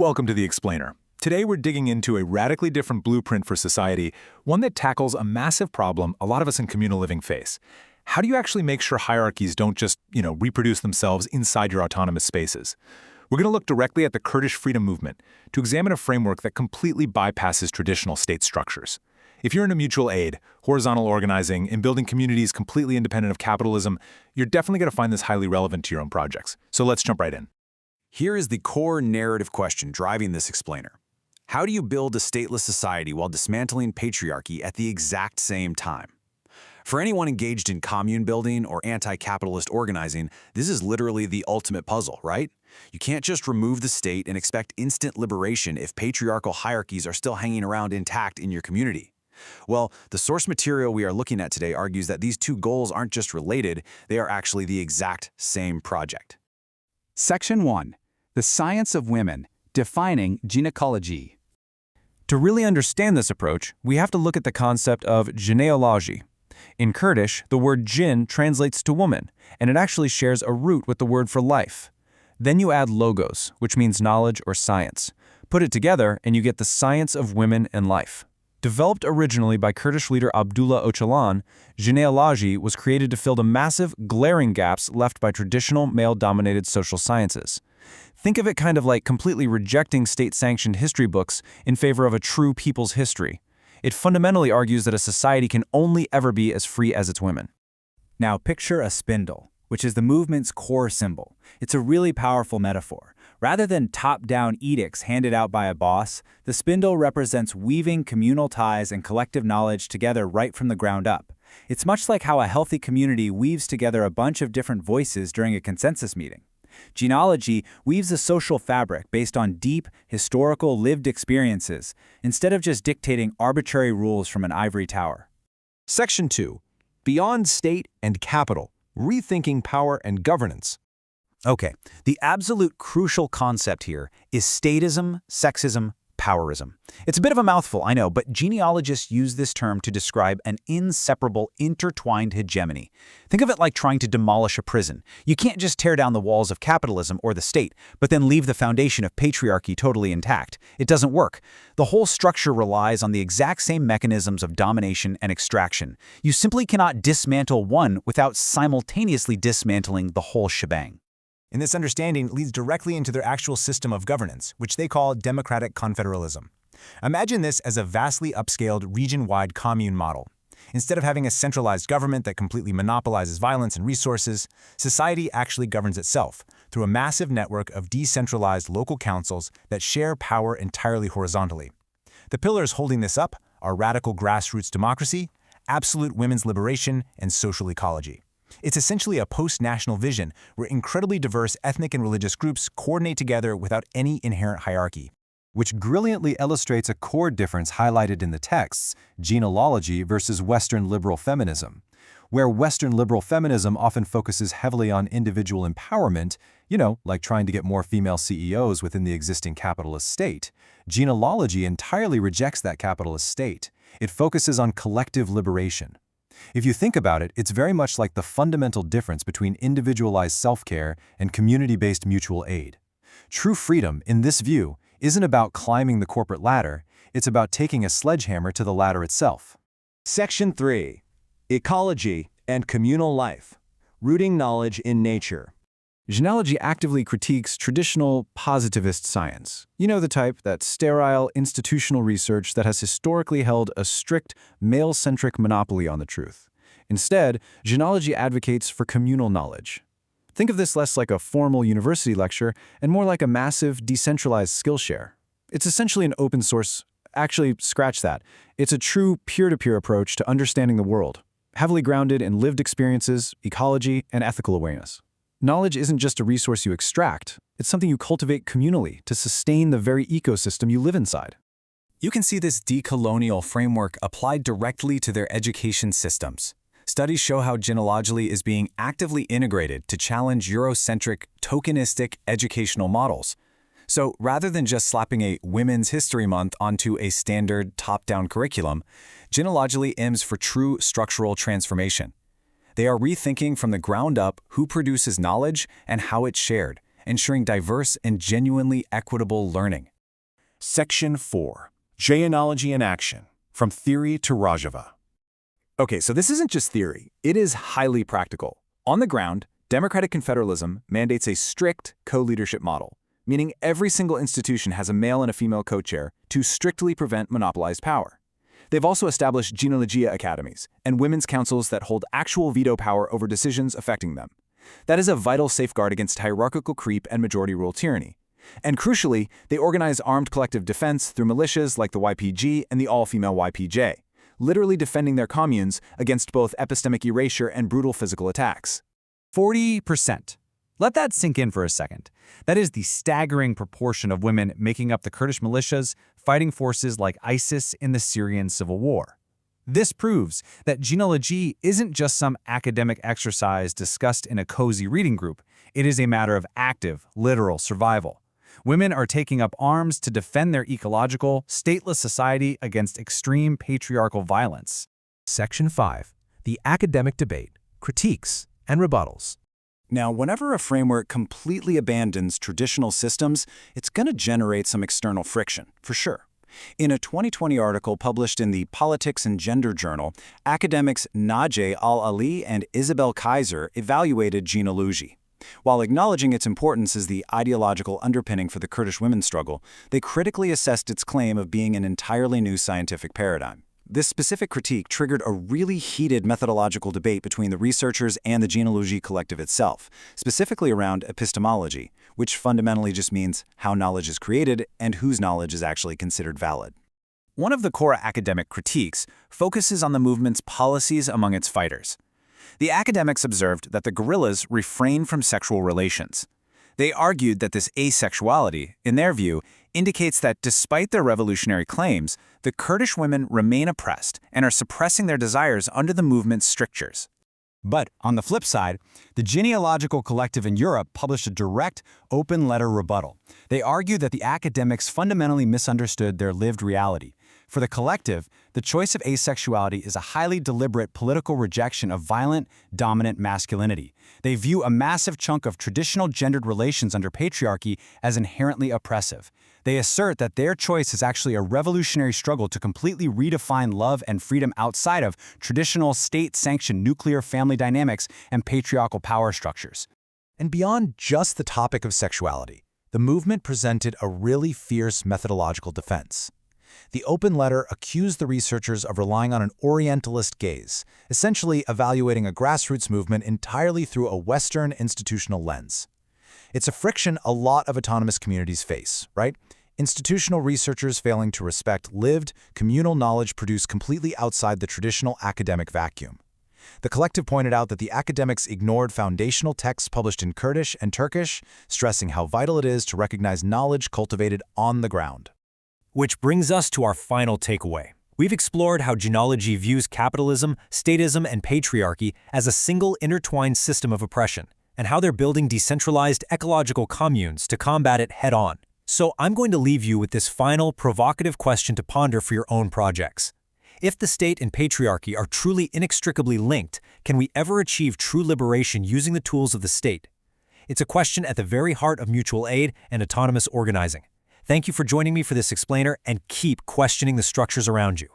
Welcome to The Explainer. Today we're digging into a radically different blueprint for society, one that tackles a massive problem a lot of us in communal living face. How do you actually make sure hierarchies don't just, reproduce themselves inside your autonomous spaces? We're going to look directly at the Kurdish freedom movement to examine a framework that completely bypasses traditional state structures. If you're into mutual aid, horizontal organizing, and building communities completely independent of capitalism, you're definitely going to find this highly relevant to your own projects. So let's jump right in. Here is the core narrative question driving this explainer. How do you build a stateless society while dismantling patriarchy at the exact same time? For anyone engaged in commune building or anti-capitalist organizing, this is literally the ultimate puzzle, right? You can't just remove the state and expect instant liberation if patriarchal hierarchies are still hanging around intact in your community. Well, the source material we are looking at today argues that these two goals aren't just related, they are actually the exact same project. Section 1. The Science of Women, Defining Jineology. To really understand this approach, we have to look at the concept of Jineology. In Kurdish, the word jin translates to woman, and it actually shares a root with the word for life. Then you add logos, which means knowledge or science. Put it together, and you get the science of women and life. Developed originally by Kurdish leader Abdullah Öcalan, Jineology was created to fill the massive, glaring gaps left by traditional male-dominated social sciences. Think of it kind of like completely rejecting state-sanctioned history books in favor of a true people's history. It fundamentally argues that a society can only ever be as free as its women. Now picture a spindle, which is the movement's core symbol. It's a really powerful metaphor. Rather than top-down edicts handed out by a boss, the spindle represents weaving communal ties and collective knowledge together right from the ground up. It's much like how a healthy community weaves together a bunch of different voices during a consensus meeting. Jineology weaves a social fabric based on deep, historical, lived experiences, instead of just dictating arbitrary rules from an ivory tower. Section 2. Beyond State and Capital, Rethinking Power and Governance. Okay, the absolute crucial concept here is statism, sexism, powerism. It's a bit of a mouthful, I know, but genealogists use this term to describe an inseparable, intertwined hegemony. Think of it like trying to demolish a prison. You can't just tear down the walls of capitalism or the state, but then leave the foundation of patriarchy totally intact. It doesn't work. The whole structure relies on the exact same mechanisms of domination and extraction. You simply cannot dismantle one without simultaneously dismantling the whole shebang. And this understanding leads directly into their actual system of governance, which they call democratic confederalism. Imagine this as a vastly upscaled, region-wide commune model. Instead of having a centralized government that completely monopolizes violence and resources, society actually governs itself through a massive network of decentralized local councils that share power entirely horizontally. The pillars holding this up are radical grassroots democracy, absolute women's liberation, and social ecology. It's essentially a post-national vision where incredibly diverse ethnic and religious groups coordinate together without any inherent hierarchy. Which brilliantly illustrates a core difference highlighted in the texts, genealogy versus Western liberal feminism. Where Western liberal feminism often focuses heavily on individual empowerment, like trying to get more female CEOs within the existing capitalist state, genealogy entirely rejects that capitalist state. It focuses on collective liberation. If you think about it, it's very much like the fundamental difference between individualized self-care and community-based mutual aid. True freedom, in this view, isn't about climbing the corporate ladder, it's about taking a sledgehammer to the ladder itself. Section 3. Ecology and Communal Life, Rooting Knowledge in Nature. Jineology actively critiques traditional positivist science. You know the type, that sterile, institutional research that has historically held a strict, male-centric monopoly on the truth. Instead, Jineology advocates for communal knowledge. Think of this less like a formal university lecture and more like a massive, decentralized Skillshare. It's essentially an open source, actually, scratch that. It's a true peer-to-peer approach to understanding the world, heavily grounded in lived experiences, ecology, and ethical awareness. Knowledge isn't just a resource you extract, it's something you cultivate communally to sustain the very ecosystem you live inside. You can see this decolonial framework applied directly to their education systems. Studies show how Jineology is being actively integrated to challenge Eurocentric, tokenistic educational models. So rather than just slapping a Women's History Month onto a standard top-down curriculum, Jineology aims for true structural transformation. They are rethinking from the ground up who produces knowledge and how it's shared, ensuring diverse and genuinely equitable learning. Section 4. Jineology in Action, From Theory to Rojava. Okay, so this isn't just theory. It is highly practical. On the ground, democratic confederalism mandates a strict co-leadership model, meaning every single institution has a male and a female co-chair to strictly prevent monopolized power. They've also established Jineology academies and women's councils that hold actual veto power over decisions affecting them. That is a vital safeguard against hierarchical creep and majority rule tyranny. And crucially, they organize armed collective defense through militias like the YPG and the all-female YPJ, literally defending their communes against both epistemic erasure and brutal physical attacks. 40%. Let that sink in for a second. That is the staggering proportion of women making up the Kurdish militias fighting forces like ISIS in the Syrian civil war. This proves that Jineology isn't just some academic exercise discussed in a cozy reading group. It is a matter of active, literal survival. Women are taking up arms to defend their ecological, stateless society against extreme patriarchal violence. Section 5. The Academic Debate, Critiques, and Rebuttals. Now, whenever a framework completely abandons traditional systems, it's going to generate some external friction, for sure. In a 2020 article published in the Politics and Gender Journal, academics Najeh Al-Ali and Isabel Kaiser evaluated Jineology. While acknowledging its importance as the ideological underpinning for the Kurdish women's struggle, they critically assessed its claim of being an entirely new scientific paradigm. This specific critique triggered a really heated methodological debate between the researchers and the Jineology collective itself, specifically around epistemology, which fundamentally just means how knowledge is created and whose knowledge is actually considered valid. One of the core academic critiques focuses on the movement's policies among its fighters. The academics observed that the guerrillas refrain from sexual relations. They argued that this asexuality, in their view, indicates that despite their revolutionary claims, the Kurdish women remain oppressed and are suppressing their desires under the movement's strictures. But on the flip side, the Jineological Collective in Europe published a direct, open-letter rebuttal. They argued that the academics fundamentally misunderstood their lived reality. For the collective, the choice of asexuality is a highly deliberate political rejection of violent, dominant masculinity. They view a massive chunk of traditional gendered relations under patriarchy as inherently oppressive. They assert that their choice is actually a revolutionary struggle to completely redefine love and freedom outside of traditional state-sanctioned nuclear family dynamics and patriarchal power structures. And beyond just the topic of sexuality, the movement presented a really fierce methodological defense. The open letter accused the researchers of relying on an Orientalist gaze, essentially evaluating a grassroots movement entirely through a Western institutional lens. It's a friction a lot of autonomous communities face, right? Institutional researchers failing to respect lived, communal knowledge produced completely outside the traditional academic vacuum. The collective pointed out that the academics ignored foundational texts published in Kurdish and Turkish, stressing how vital it is to recognize knowledge cultivated on the ground. Which brings us to our final takeaway. We've explored how Jineology views capitalism, statism, and patriarchy as a single intertwined system of oppression, and how they're building decentralized ecological communes to combat it head-on. So I'm going to leave you with this final, provocative question to ponder for your own projects. If the state and patriarchy are truly inextricably linked, can we ever achieve true liberation using the tools of the state? It's a question at the very heart of mutual aid and autonomous organizing. Thank you for joining me for this explainer, and keep questioning the structures around you.